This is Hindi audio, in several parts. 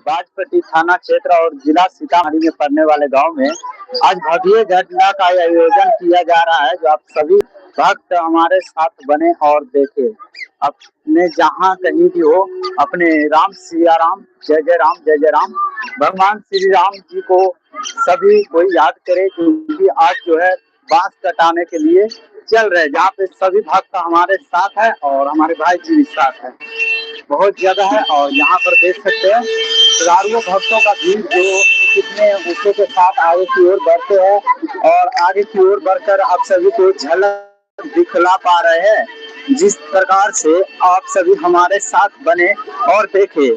बाजपट्टी थाना क्षेत्र और जिला सीतामढ़ी में पड़ने वाले गांव में आज भव्य झंडा का आयोजन किया जा रहा है। जो आप सभी भक्त हमारे साथ बने और देखे। अपने जहां कहीं भी हो, अपने राम सिया राम, जय जय राम, भगवान श्री राम जी को सभी कोई याद करे, क्योंकि आज जो है बांस कटाने के लिए चल रहे, जहाँ पे सभी भक्त हमारे साथ है और हमारे भाई जी भी साथ है। बहुत ज्यादा है और यहाँ पर देख सकते हैं हजारों भक्तों का भीड़ जो कितने उत्साह के साथ आगे की ओर बढ़ते हैं और आगे की ओर बढ़कर आप सभी को झलक दिखला पा रहे हैं। जिस प्रकार से आप सभी हमारे साथ बने और देखे।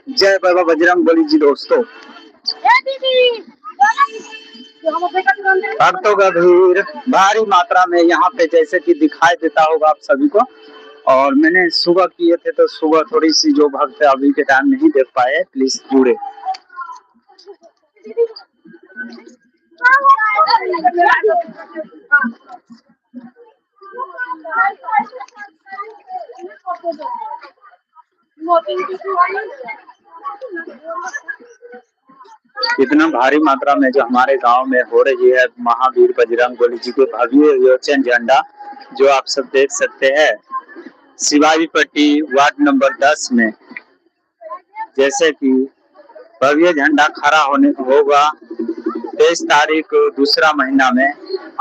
जय बाबा बजरंगबली जी। दोस्तों, भक्तों का भीड़ भारी मात्रा में यहाँ पे जैसे कि दिखाई देता होगा आप सभी को। और मैंने सुबह किए थे तो सुबह थोड़ी सी जो भक्त अभी के टाइम नहीं देख पाए, प्लीज जुड़े। इतना भारी मात्रा में जो हमारे गांव में हो रही है महावीर बजरंगबली जी के भव्य आयोजन झंडा, जो आप सब देख सकते हैं शिवाजी पट्टी वार्ड नंबर 10 में। जैसे कि भव्य झंडा खड़ा होने होगा 23 तारीख दूसरा महीना में।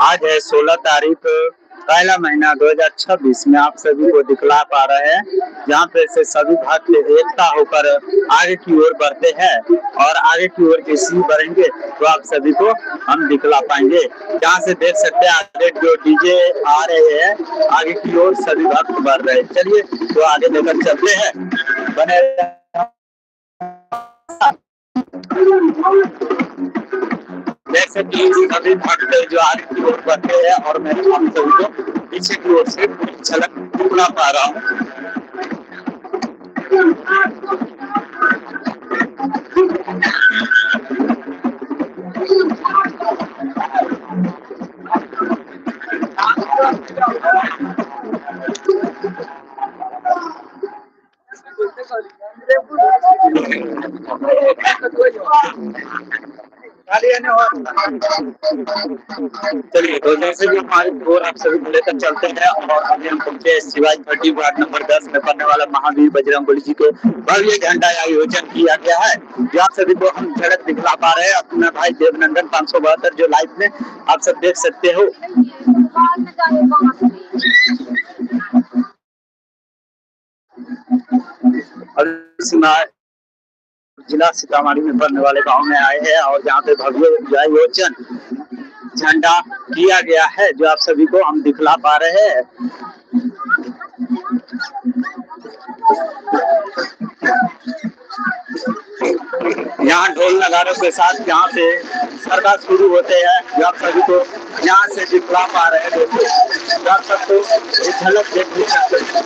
आज है 16 तारीख पहला महीना 2026 में। आप सभी को दिखला पा रहे हैं, जहाँ पे से सभी भक्त एकता होकर आगे की ओर बढ़ते हैं और आगे की ओर कैसे बढ़ेंगे तो आप सभी को हम दिखला पाएंगे। जहाँ से देख सकते हैं आगे जो डीजे आ रहे हैं, आगे की ओर सभी भक्त बढ़ रहे हैं। चलिए तो आगे लेकर चलते हैं, बने जैसे कि सभी भक्त जो आगे की ओर बढ़ते हैं और मैं हम सभी को पीछे की ओर से झलक दिखला पा रहा हूँ। चलिए तो जैसे भी हमारी ओर आप सभी को लेकर चलते हैं और अभी हम पहुंचे शिवाजी पट्टी वार्ड नंबर 10 में पड़ने वाला महावीर बजरंगबली जी के भव्य झंडा आयोजन किया गया है। जो आप सभी को हम झलक दिखला पा रहे हैं अपना भाई देवनंदन 572 जो लाइव में आप सब देख सकते हो। और जिला सीतामढ़ी में पड़ने वाले गांव में आए हैं और जहाँ पे भव्य आयोजन झंडा किया गया है, जो आप सभी को हम दिखला पा रहे हैं। यहाँ ढोल नगाड़ों के साथ यहाँ पे सरगा शुरू होते हैं, जो आप सभी को यहाँ से दिखला पा रहे हैं। दोस्तों, आप सबको एक झलक देख सकते हैं।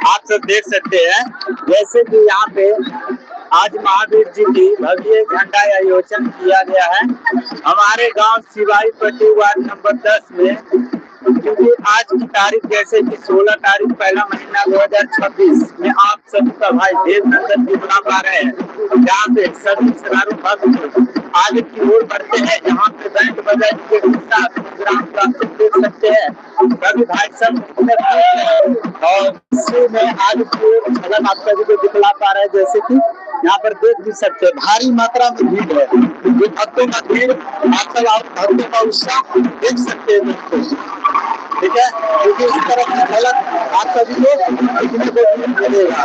आप सब देख सकते हैं जैसे कि यहाँ पे आज महावीर जी की भव्य झंडा आयोजन किया गया है हमारे गांव शिवाजी पट्टी वार्ड नंबर 10 में। क्योंकि आज की तारीख जैसे कि 16 तारीख पहला महीना 2026 में आप सभी का भाई देवनंदन दिखला पा रहे हैं, जहाँ पे सभी हजारों भक्त आगे की ओर बढ़ते हैं। यहाँ पे बैंड बजाए के साथ प्रोग्राम का देख सकते हैं सभी भाई सब और इसी में आगे की ओर झलक आप सभी को दिखला पा रहे हैं। जैसे कि यहाँ पर देख भी सकते हैं भारी मात्रा में भीड़ है, जो भक्तों का भीड़ आप सब भक्तों का उत्साह देख सकते हैं दोस्तों। ठीक है, क्योंकि इस तरह की झलक आप सभी को देखने को मिलेगा।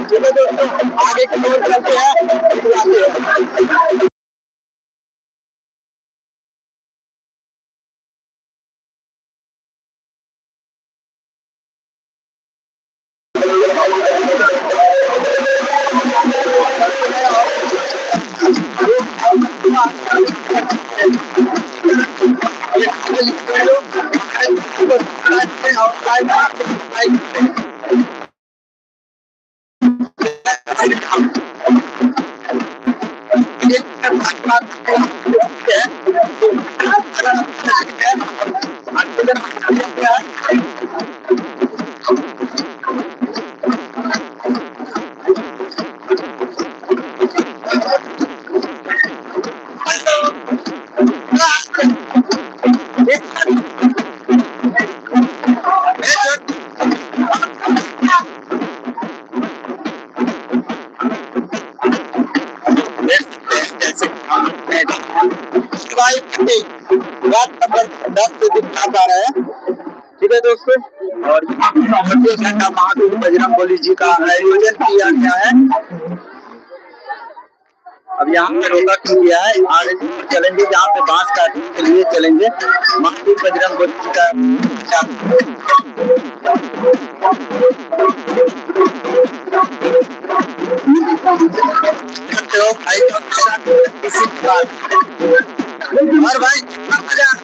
चलो दोस्तों आगे की ओर चलते हैं। वार्ड नंबर 10 से दिखा पा रहे हैं। ठीक है दोस्तों, और घंटा महावीर बजरंग बली जी का आयोजन किया गया है। अब यहाँ पे रोका क्यों गया है, आगे चलेंगे जहाँ पे बांस काटने के लिए चलेंगे। महावीर बजरंग बली जी का और भाई और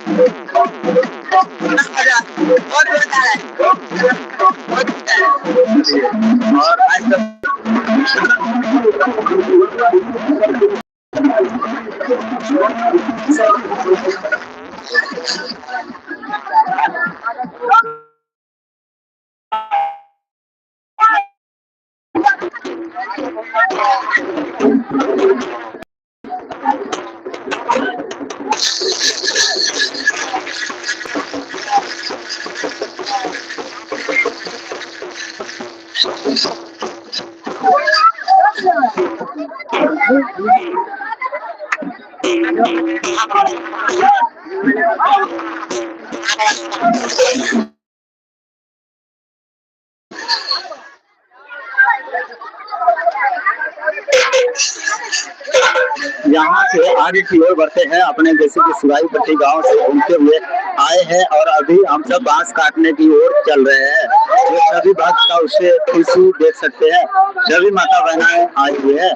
यहाँ से आगे की ओर बढ़ते हैं। अपने जैसे कि सिवाई पट्टी गांव से घूमते हुए आए हैं और अभी हम सब बांस काटने की ओर चल रहे हैं। जो सभी भक्त का उससे खुशी देख सकते हैं। सभी माता बहनाएं आई हुई है।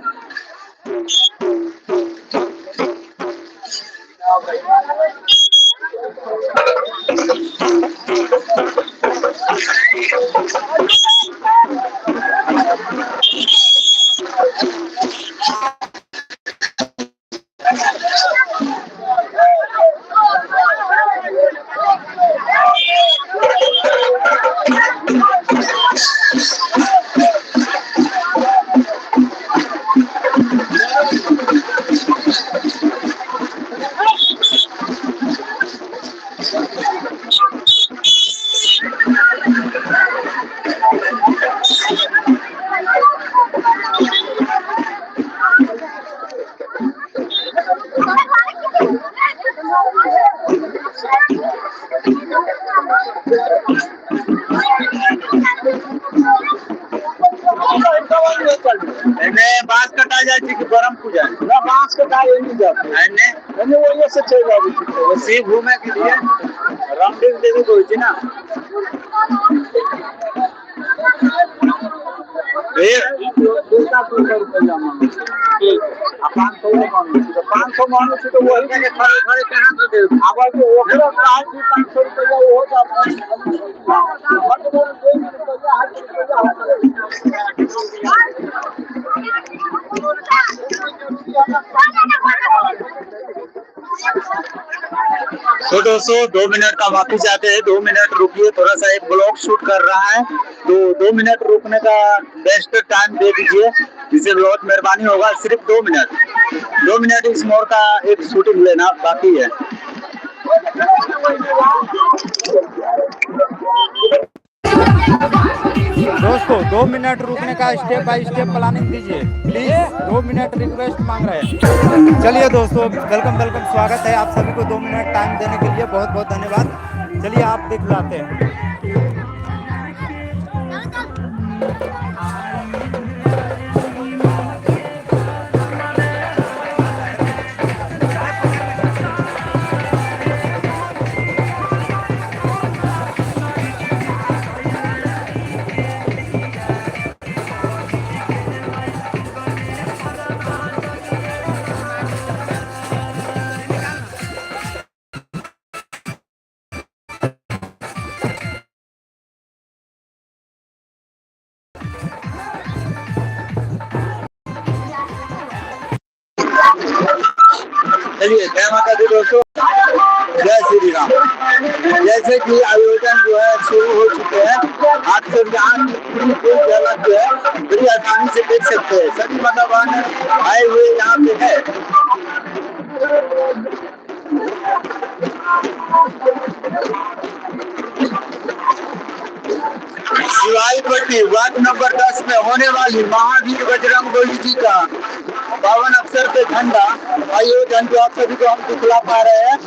बांस कटा जाए कि बरम पूजा ना बांस कटा नहीं जाते वो से चल जाए सी घूमे के लिए रामदेव देवी को ना पाँच सौ मांगे तो वही खड़े खड़े कहाँ से दे आवाज 500 रुपया वो तो दोस्तों 2 मिनट का वापिस जाते हैं। 2 मिनट रुकिए, थोड़ा सा एक ब्लॉग शूट कर रहा है तो 2 मिनट रुकने का बेस्ट टाइम दे दीजिए, जिससे बहुत मेहरबानी होगा। सिर्फ 2 मिनट 2 मिनट इस मोड़ का एक शूटिंग लेना बाकी है। दोस्तों 2 मिनट रुकने का स्टेप बाय स्टेप प्लानिंग दीजिए प्लीज। 2 मिनट रिक्वेस्ट मांग रहे हैं। चलिए दोस्तों, वेलकम स्वागत है आप सभी को 2 मिनट टाइम देने के लिए बहुत बहुत धन्यवाद। चलिए आप दिखलाते हैं। चलिए, जय माता दी दोस्तों, जय श्री राम। जैसे कि आयोजन जो है शुरू हो चुके हैं, आप सब यहाँ झलक जो है बड़ी आसानी से देख सकते हैं। सभी मतदान आए हुए यहाँ पे है। शिवाई पट्टी वार्ड नंबर 10 में होने वाली महावीर बजरंगबली जी का पावन अवसर पे झंडा आयोजन जो आप सभी को हम दिखला पा रहे हैं।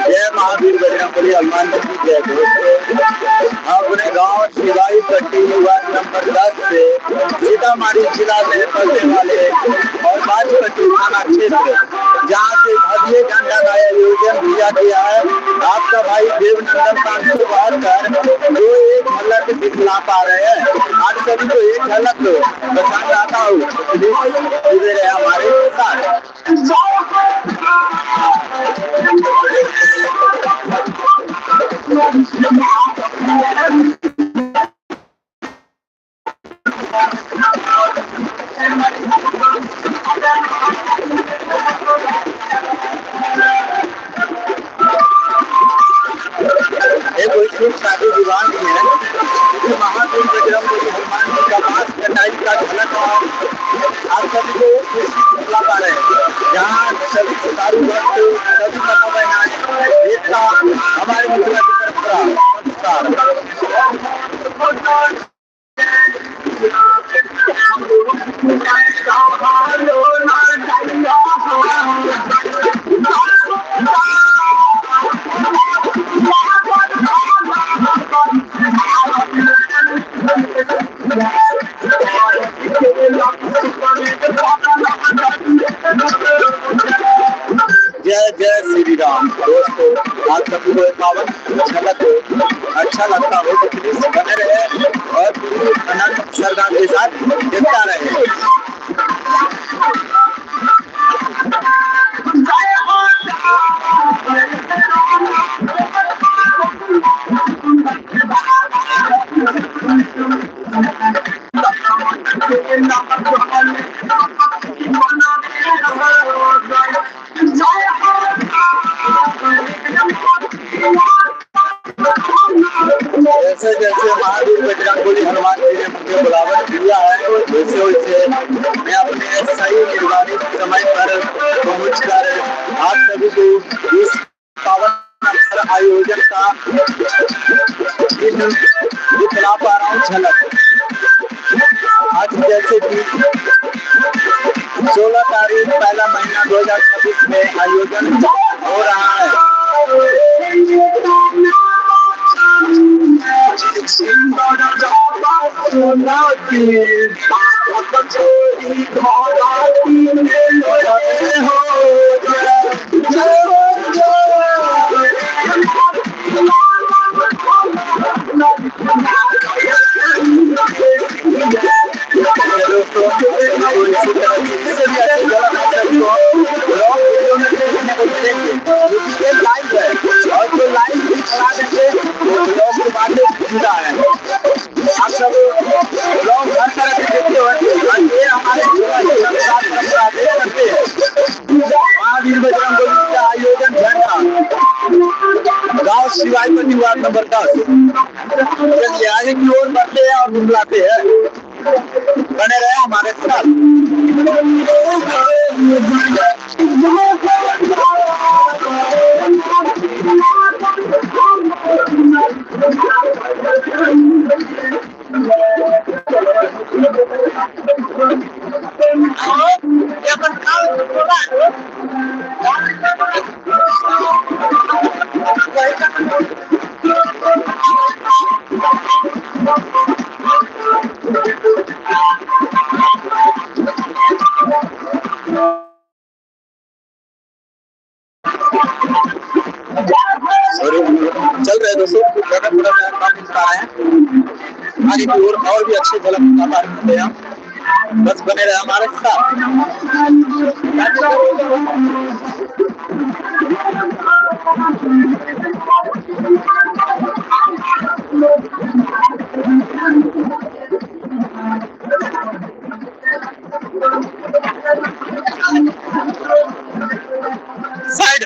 जय महावीर बजरंगबली हनुमान जी की जय। अपने गांव शिवाई पट्टी वार्ड नंबर 10 से सीतामढ़ी जिला में पड़ने वाले और बाजपट्टी थाना क्षेत्र जहाँ से भव्य झंडा का आयोजन किया गया है। आपका भाई देवनंदन 572 जो एक झलक दिखला पा रहे हैं। आप सभी को एक झलक पसंद आता हो जुड़े रहे हमारे साथ। कोई शुभ शादी विवाह नहीं है, महावीर बजरंगबली हनुमान जी का मास कटाई का झलक आप सभी को दिखला पा रहे हैं। यहाँ सभी सुचारू भक्त सभी माता बहनाएं एकता हमारे मुख्य परंपरा जय जय श्री राम। दोस्तों आप सभी को पावन झलक अच्छा लगता हो तो प्लीज बने रहे और पूरी अनंत श्रद्धा के साथ देखता रहे। जैसे जैसे महावीर बजरंगबली हनुमान जी ने मुझे बुलावा दिया है वैसे वैसे मैं अपने सही निर्धारित समय पर पहुंचकर आप सभी को इस पावन अवसर आयोजन का दिखला पा रहा हूँ झलक। आज जैसे कि 16 तारीख पहला महीना 2026 में आयोजन हो रहा है। आप सब लोग हर तरह से देखते हो ये हमारे महावीर बजरंगबली का आयोजन झंडा गाँव शिवाई पट्टी वार्ड नंबर 10। चलिए आगे की ओर बढ़ते हैं और बुलाते हैं, बने रहे हमारे साथ। चल रहे दोस्तों, थोड़ा कम दिखा रहे हैं आगे की ओर और भी अच्छी झलक दिखा रहे हैं। बस बने रहे हमारे साथ। साइड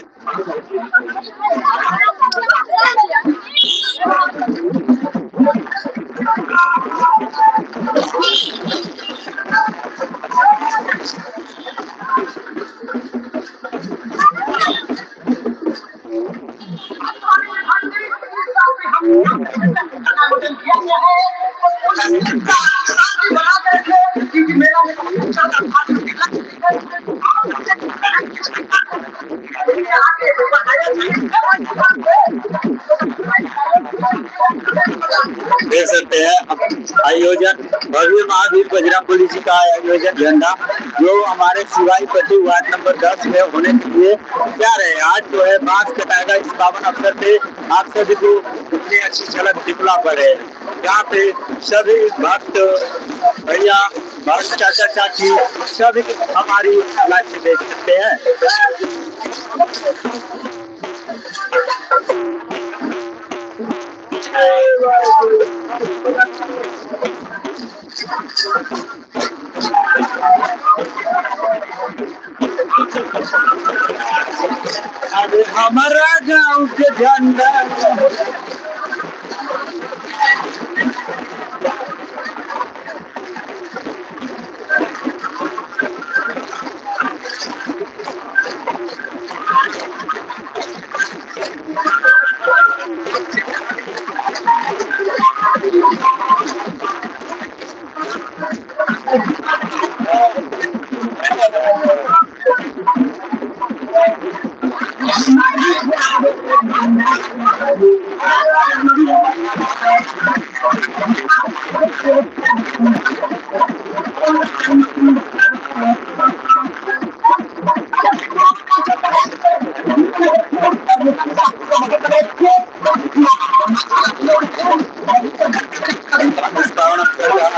देख सकते हैं आयोजन भव्य महावीर बजरंगबली जी का आयोजन झंडा जो हमारे सिवाई पट्टी वार्ड नंबर 10 में होने के लिए क्या रहे। आज जो है बांस कटाई का इस पावन अवसर पे आप सभी को इतनी अच्छी झलक दिखला पड़े। यहाँ पे सभी भक्त भैया भक्त चाचा चाची सभी हमारी लाइफ में देख सकते हैं। अरे हमारा गाँव के झंडा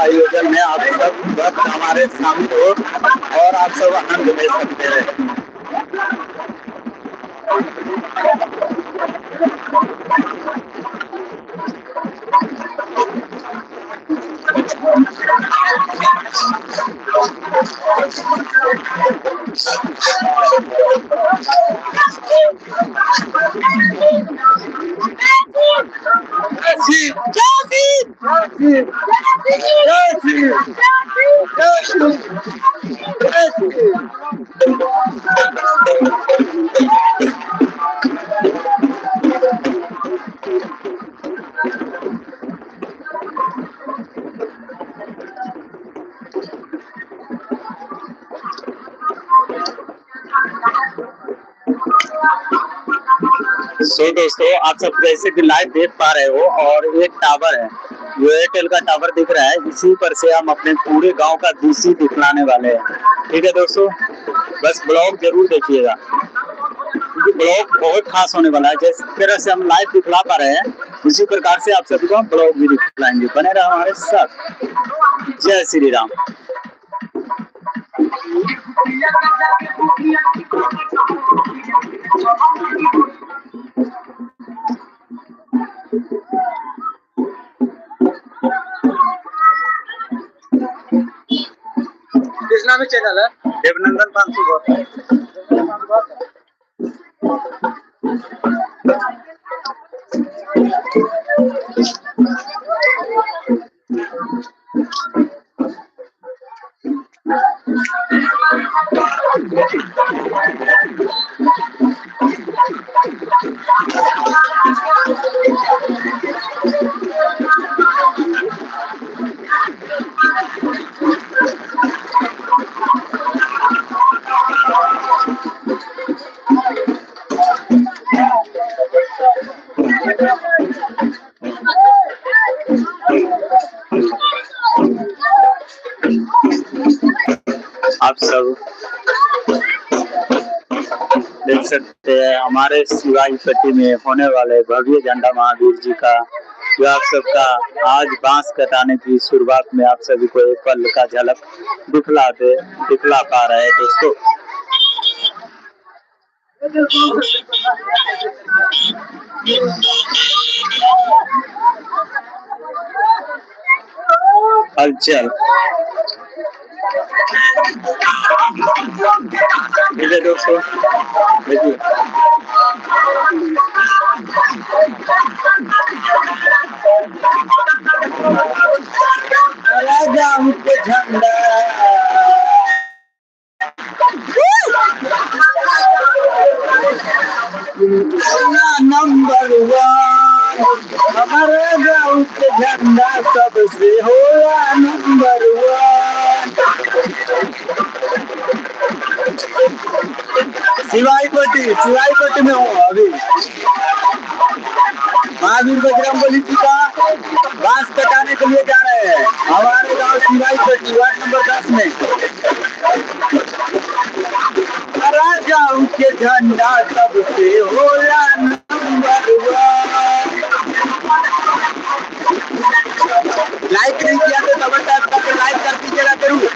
आयोजन में आप सब वक्त हमारे सामने हो और आप सब आनंद ले सकते हैं। तो दोस्तों आप सब जैसे कि लाइव देख पा रहे हो और एक टावर है जो एयरटेल का टावर दिख रहा है, इसी पर से हम अपने पूरे गांव का दृश्य दिखलाने वाले हैं। ठीक है दोस्तों, बस ब्लॉग जरूर देखिएगा क्योंकि ब्लॉग बहुत खास होने वाला है। जिस तरह से हम लाइव दिखला पा रहे हैं उसी प्रकार से आप सभी को ब्लॉग भी दिखलाएंगे। बने रहो हमारे साथ। जय श्री राम। किस नाम चैनल है? देवनंदन पांसु। आप सब देख सकते हैं हमारे सिवाई पट्टी में होने वाले भव्य झंडा महावीर जी का जो आप सबका आज बांस कटाने की शुरुआत में आप सभी को एक पल का झलक दिखला पा रहे हैं दोस्तों। हलचल ठीक है दोस्तों, देखिए झंडा नंबर 1 हमारे गाँव के झंडा सबसे होला नंबर 1। सिवाई पट्टी में हूँ अभी। महावीर बजरंगबली जी का बांस कटाने के लिए जा रहे हैं हमारे गांव सिवाई पट्टी वार्ड नंबर 10 में। गाँव के झंडा सबसे होला नंबर 1। लाइक नहीं किया तो डबल टैप करके लाइक कर दीजिएगा जरूर।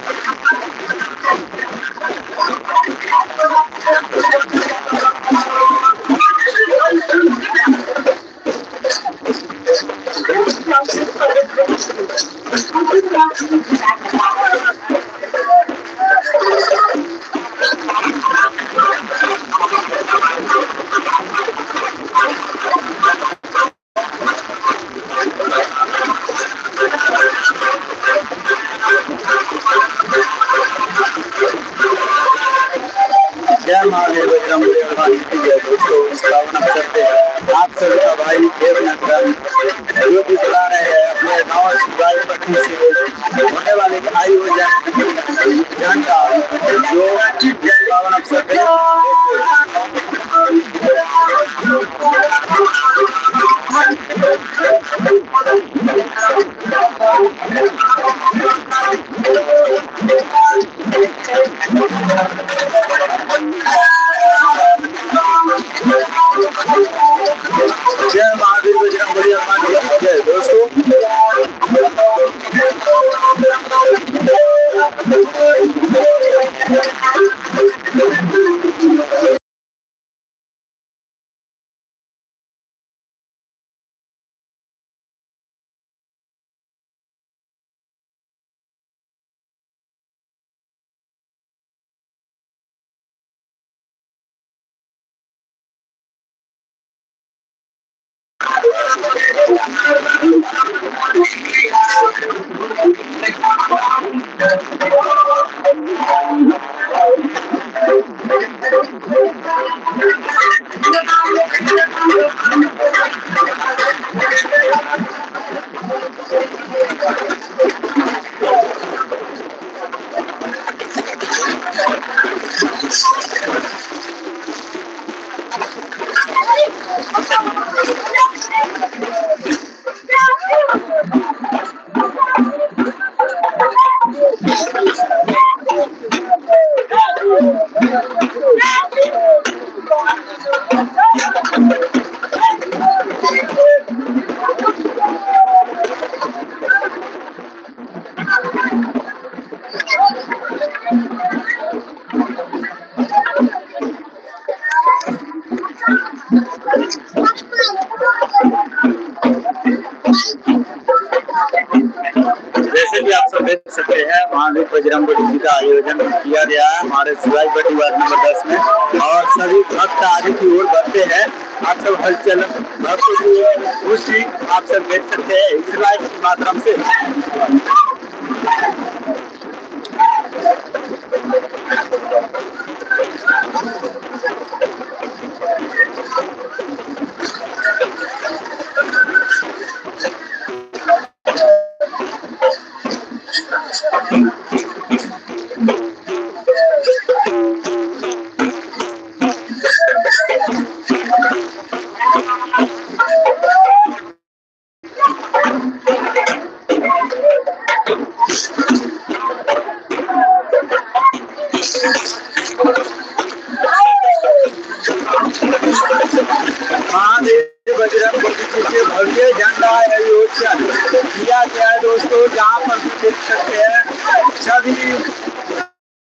जय महावीर बजरंगबली दोस्तों, करते हैं आप सभी का भाई देवनंदन जो भी चला रहे हैं अपने गाँव सिवाई पट्टी से होने वाले आयोजन झंडा जो जय पावन अवसर पे जय महावीर बजरंगबली हनुमान जय दोस्तों। जैसे कि आप सब देख सकते हैं महावीर बजरंगबली जी का आयोजन किया गया है हमारे सिवाई पट्टी वार्ड नंबर 10 में और सभी भक्त आगे की ओर बढ़ते हैं। आप सब हलचल भक्त की खुशी आप सब देख सकते हैं इस लाइव के माध्यम से। महावीर बजरंग बली जी के भव्य झंडा आयोजन किया गया है दोस्तों। जहाँ पर देख सकते हैं सभी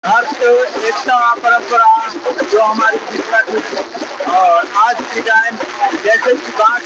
अर्थ एकता परंपरा जो हमारी विश्व की और आज के टाइम जैसे कि बाढ़